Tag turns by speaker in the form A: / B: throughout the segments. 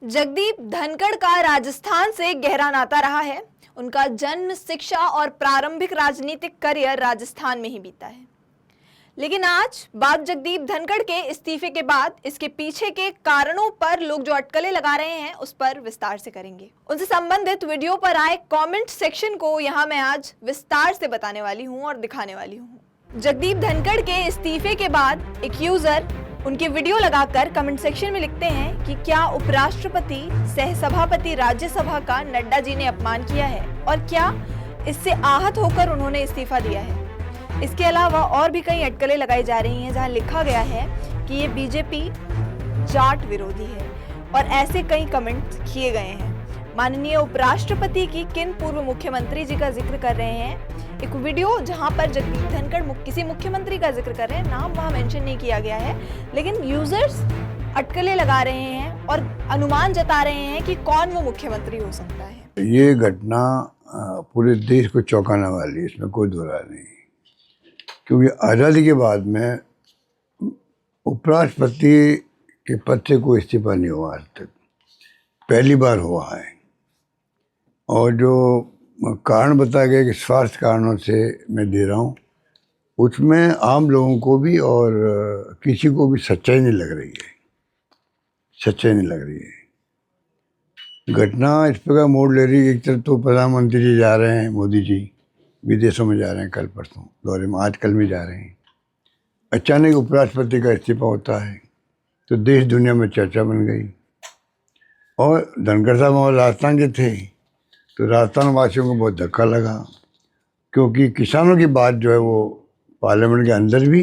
A: जगदीप धनखड़ का राजस्थान से गहरा नाता रहा है। उनका जन्म, शिक्षा और प्रारंभिक राजनीतिक करियर राजस्थान में ही बीता है। लेकिन आज बात जगदीप धनखड़ के इस्तीफे के बाद इसके पीछे के कारणों पर लोग जो अटकलें लगा रहे हैं उस पर विस्तार से करेंगे। उनसे संबंधित वीडियो पर आए कमेंट सेक्शन को यहाँ मैं आज विस्तार से बताने वाली हूँ और दिखाने वाली हूँ। जगदीप धनखड़ के इस्तीफे के बाद एक यूजर उनके वीडियो लगाकर कमेंट सेक्शन में लिखते हैं कि क्या उपराष्ट्रपति, सहसभापति राज्यसभा का नड्डा जी ने अपमान किया है और क्या इससे आहत होकर उन्होंने इस्तीफा दिया है। इसके अलावा और भी कई अटकलें लगाई जा रही हैं जहां लिखा गया है कि ये बीजेपी जाट विरोधी है और ऐसे कई कमेंट किए गए हैं। माननीय उपराष्ट्रपति की किन पूर्व मुख्यमंत्री जी का जिक्र कर रहे हैं। एक वीडियो जहां पर जगदीप धनखड़ किसी मुख्यमंत्री का जिक्र कर रहे हैं, नाम वहां मेंशन नहीं किया गया है, लेकिन यूजर्स अटकलें लगा रहे हैं और अनुमान जता रहे हैं कि कौन वो मुख्यमंत्री हो सकता है।
B: ये घटना पूरे देश को चौंकाने वाली है, इसमें कोई दो राय नहीं। क्योंकि आज़ादी के बाद में उपराष्ट्रपति के पद से कोई इस्तीफा नहीं हुआ आज तक, पहली बार हुआ है। और जो कारण बताया गया कि स्वास्थ्य कारणों से मैं दे रहा हूँ, उसमें आम लोगों को भी और किसी को भी सच्चाई नहीं लग रही है, सच्चाई नहीं लग रही है। घटना इस प्रकार मोड़ ले रही है। एक तरफ तो प्रधानमंत्री जी जा रहे हैं, मोदी जी विदेशों में जा रहे हैं, कल परसों दौरे में, आज कल में जा रहे हैं। अचानक उपराष्ट्रपति का इस्तीफा होता है तो देश दुनिया में चर्चा बन गई। और धनखड़ साहब वहाँ राजस्थान के थे तो राजस्थान वासियों को बहुत धक्का लगा, क्योंकि किसानों की बात जो है वो पार्लियामेंट के अंदर भी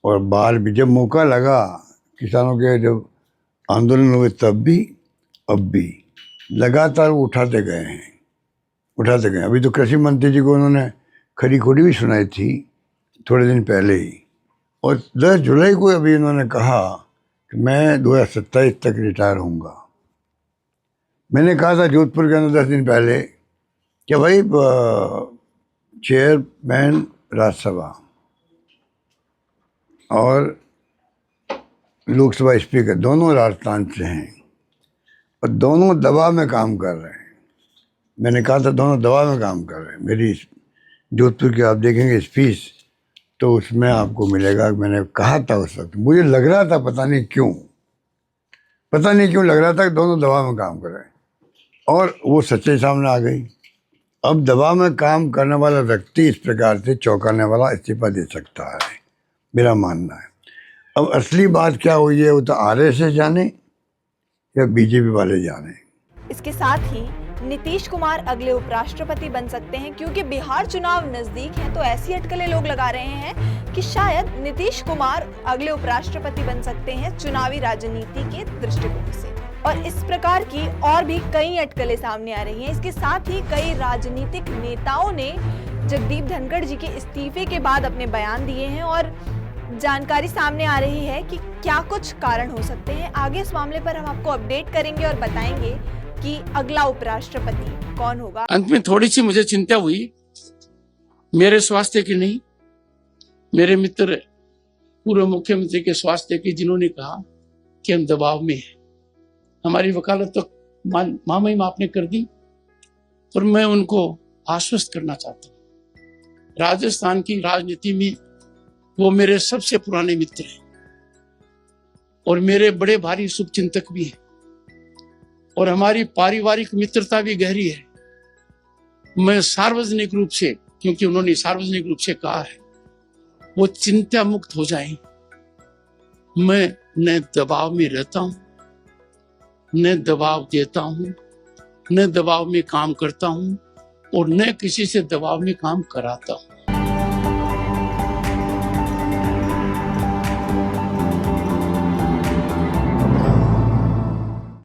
B: और बाहर भी, जब मौका लगा किसानों के, जब आंदोलन हुए तब भी, अब भी लगातार वो उठाते गए हैं, उठाते गए। अभी तो कृषि मंत्री जी को उन्होंने खरी खोटी भी सुनाई थी थोड़े दिन पहले ही। और 10 जुलाई को अभी उन्होंने कहा कि मैं 2027 तक रिटायर होऊंगा। मैंने कहा था जोधपुर के अंदर 10 दिन पहले कि भाई चेयरमैन राज्यसभा और लोकसभा स्पीकर दोनों राजस्थान से हैं और दोनों दबाव में काम कर रहे हैं। मैंने कहा था दोनों दबाव में काम कर रहे हैं। मेरी जोधपुर की आप देखेंगे स्पीच तो उसमें आपको मिलेगा। मैंने कहा था उस वक्त, मुझे लग रहा था पता नहीं क्यों लग रहा था कि दोनों दबाव में काम कर रहे हैं, और वो सच्चाई सामने आ गई। अब दबाव में काम करने वाला व्यक्ति इस प्रकार से चौंकाने वाला इस्तीफा दे सकता है, मेरा मानना है। अब असली बात क्या हुई है वो तो आरएसएस जाने या बीजेपी वाले जाने।
A: इसके साथ ही नीतीश कुमार अगले उपराष्ट्रपति बन सकते हैं, क्योंकि बिहार चुनाव नजदीक है तो ऐसी अटकलें लोग लगा रहे हैं कि शायद नीतीश कुमार अगले उपराष्ट्रपति बन सकते हैं चुनावी राजनीति के दृष्टिकोण से। और इस प्रकार की और भी कई अटकलें सामने आ रही हैं। इसके साथ ही कई राजनीतिक नेताओं ने जगदीप धनखड़ जी के इस्तीफे के बाद अपने बयान दिए हैं और जानकारी सामने आ रही है कि क्या कुछ कारण हो सकते हैं। आगे इस मामले पर हम आपको अपडेट करेंगे और बताएंगे कि अगला उपराष्ट्रपति कौन होगा।
C: अंत में थोड़ी सी मुझे चिंता हुई, मेरे स्वास्थ्य की नहीं, मेरे मित्र पूर्व मुख्यमंत्री के स्वास्थ्य की, जिन्होंने कहा कि हम दबाव में हैं। हमारी वकालत तो मामई में आपने कर दी, पर मैं उनको आश्वस्त करना चाहता हूँ, राजस्थान की राजनीति में वो मेरे सबसे पुराने मित्र हैं और मेरे बड़े भारी शुभचिंतक भी हैं और हमारी पारिवारिक मित्रता भी गहरी है। मैं सार्वजनिक रूप से, क्योंकि उन्होंने सार्वजनिक रूप से कहा है, वो चिंता मुक्त हो जाएं। मैं न दबाव में रहता हूं, न दबाव देता हूं, न दबाव में काम करता हूं और न किसी से दबाव में काम कराता हूं।